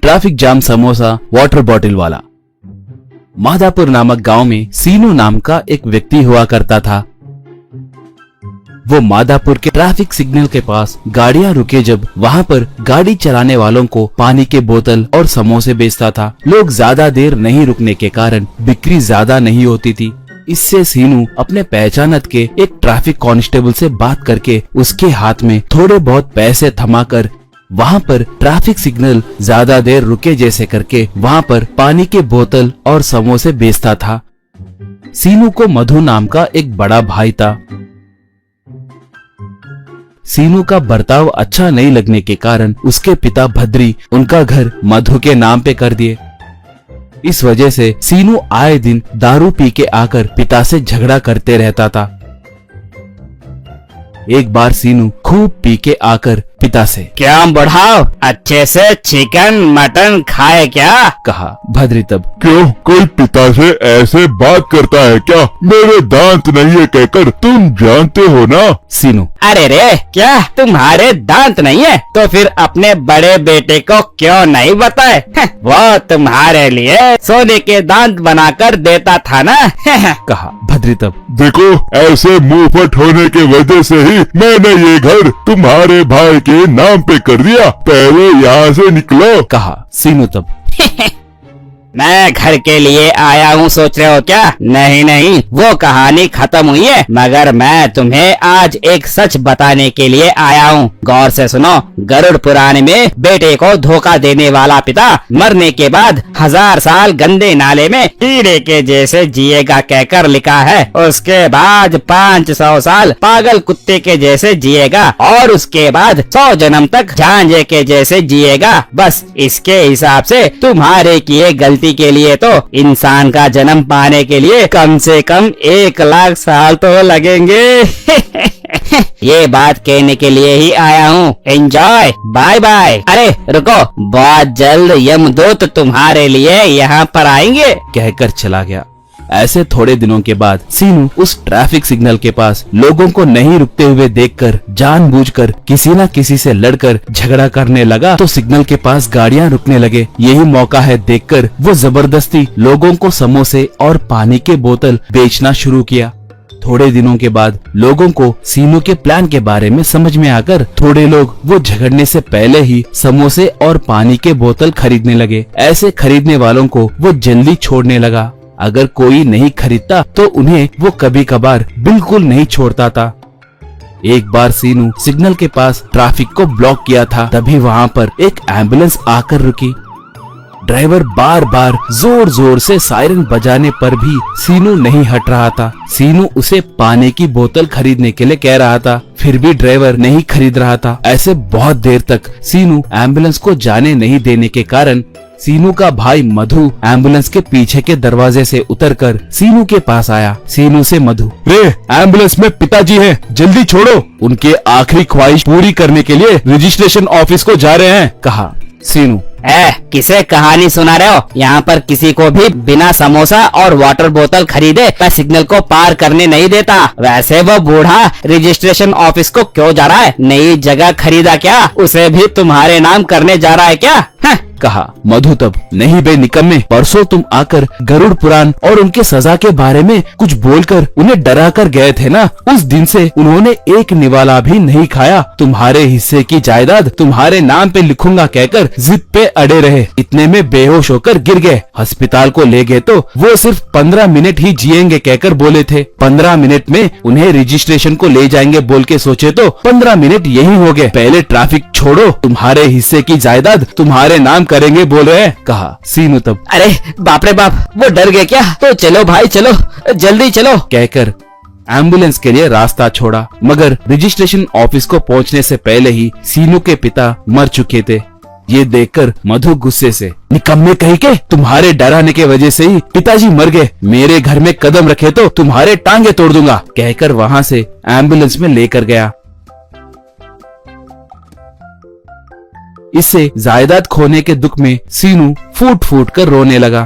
Traffic jam, samosa, water bottle वाला। माधापुर नामक गांव में सीनू नाम का एक व्यक्ति हुआ करता था। वो माधापुर के ट्रैफिक सिग्नल के पास गाड़ियां रुके जब वहां पर गाड़ी चलाने वालों को पानी के बोतल और समोसे बेचता था। लोग ज्यादा देर नहीं रुकने के कारण बिक्री ज्यादा नहीं होती थी। इससे सीनू अपने पहचानत के एक ट्रैफिक कांस्टेबल से बात करके उसके हाथ में थोड़े बहुत पैसे थमाकर वहां पर ट्रैफिक सिग्नल ज्यादा देर रुके जैसे करके वहां पर पानी के बोतल और समोसे बेचता था। सीनू को मधु नाम का एक बड़ा भाई था। सीनू का बर्ताव अच्छा नहीं लगने के कारण उसके पिता भद्री उनका घर मधु के नाम पे कर दिए। इस वजह से सीनू आए दिन दारू पी के आकर पिता से झगड़ा करते रहता था। एक बार सीनू खूब पी के आकर पिता से, क्या बढ़ाओ, अच्छे से चिकन मटन खाए क्या? कहा। भद्री तब, क्यों, कोई पिता से ऐसे बात करता है क्या? मेरे दांत नहीं है कहकर तुम जानते हो ना? सीनू, अरे रे, क्या तुम्हारे दांत नहीं है? तो फिर अपने बड़े बेटे को क्यों नहीं बताए? वो तुम्हारे लिए सोने के दांत बनाकर देता था ना। कहा। भद्री तब, देखो, ऐसे मुंहफट होने के वजह से ही मैंने ये घर तुम्हारे भाई के नाम पे कर दिया। पहले यहाँ से निकलो। कहा। सीनू तब, मैं घर के लिए आया हूँ सोच रहे हो क्या? नहीं नहीं, वो कहानी खत्म हुई है, मगर मैं तुम्हें आज एक सच बताने के लिए आया हूँ। गौर से सुनो। गरुड़ पुराण में बेटे को धोखा देने वाला पिता मरने के बाद 1000 साल गंदे नाले में कीड़े के जैसे जिएगा कहकर लिखा है। उसके बाद 500 साल पागल कुत्ते के जैसे जिएगा और उसके बाद 100 जन्म तक झांझे के जैसे जिएगा। बस इसके हिसाब से तुम्हारे किए गलती के लिए तो इंसान का जन्म पाने के लिए कम से कम 1 लाख साल तो लगेंगे। ये बात कहने के लिए ही आया हूँ। Enjoy, bye bye. अरे रुको, बहुत जल्द यमदूत तुम्हारे लिए यहाँ पर आएंगे, कहकर चला गया। ऐसे थोड़े दिनों के बाद सीनू उस ट्रैफिक सिग्नल के पास लोगों को नहीं रुकते हुए देखकर जानबूझकर किसी न किसी से लड़कर झगड़ा करने लगा तो सिग्नल के पास गाड़ियां रुकने लगे। यही मौका है देखकर वो जबरदस्ती लोगों को समोसे और पानी के बोतल बेचना शुरू किया। थोड़े दिनों के बाद लोगों को सीनू के प्लान के बारे में समझ में आकर थोड़े लोग वो झगड़ने से पहले ही समोसे और पानी के बोतल खरीदने लगे। ऐसे खरीदने वालों को वो जल्दी छोड़ने लगा। अगर कोई नहीं खरीदता तो उन्हें वो कभी कभार बिल्कुल नहीं छोड़ता था। एक बार सीनू सिग्नल के पास ट्रैफिक को ब्लॉक किया था, तभी वहाँ पर एक एम्बुलेंस आकर रुकी। ड्राइवर बार बार जोर जोर से सायरन बजाने पर भी सीनू नहीं हट रहा था। सीनू उसे पानी की बोतल खरीदने के लिए कह रहा था, फिर भी ड्राइवर नहीं खरीद रहा था। ऐसे बहुत देर तक सीनू एम्बुलेंस को जाने नहीं देने के कारण सीनू का भाई मधु एम्बुलेंस के पीछे के दरवाजे से उतरकर सीनू के पास आया। सीनू से मधु, रे, एम्बुलेंस में पिताजी हैं, जल्दी छोड़ो। उनके आखिरी ख्वाहिश पूरी करने के लिए रजिस्ट्रेशन ऑफिस को जा रहे हैं, कहा। सीनू, किसे कहानी सुना रहे हो? यहाँ पर किसी को भी बिना समोसा और वाटर बोतल खरीदे मैं सिग्नल को पार करने नहीं देता। वैसे वो बूढ़ा रजिस्ट्रेशन ऑफिस को क्यों जा रहा है? नई जगह खरीदा क्या? उसे भी तुम्हारे नाम करने जा रहा है क्या? कहा। मधु तब, नहीं बे निकम्मे, परसों तुम आकर गरुड़ पुराण और उनके सजा के बारे में कुछ बोलकर उन्हें डरा कर गए थे ना। उस दिन से उन्होंने एक निवाला भी नहीं खाया। तुम्हारे हिस्से की जायदाद तुम्हारे नाम पे लिखूंगा कहकर जिद पे अड़े रहे। इतने में बेहोश होकर गिर गए। अस्पताल को ले गए तो वो सिर्फ 15 मिनट ही जिएंगे कहकर बोले थे। 15 मिनट में उन्हें रजिस्ट्रेशन को ले जाएंगे बोल के सोचे तो 15 मिनट यही हो गए। पहले ट्रैफिक छोड़ो, तुम्हारे हिस्से की जायदाद तुम्हारे नाम करेंगे बोल रहे हैं, कहा। सीनू तब, अरे बाप रे बाप, वो डर गए क्या? तो चलो भाई चलो, जल्दी चलो, कहकर एम्बुलेंस के लिए रास्ता छोड़ा। मगर रजिस्ट्रेशन ऑफिस को पहुंचने से पहले ही सीनू के पिता मर चुके थे। ये देखकर मधु गुस्से से, निकम्मे कहीं के, तुम्हारे डराने के वजह से ही पिताजी मर गए। मेरे घर में कदम रखे तो तुम्हारे टांगे तोड़ दूंगा, कहकर वहाँ से एम्बुलेंस में लेकर गया। इससे जायदाद खोने के दुख में सीनू फूट फूट कर रोने लगा।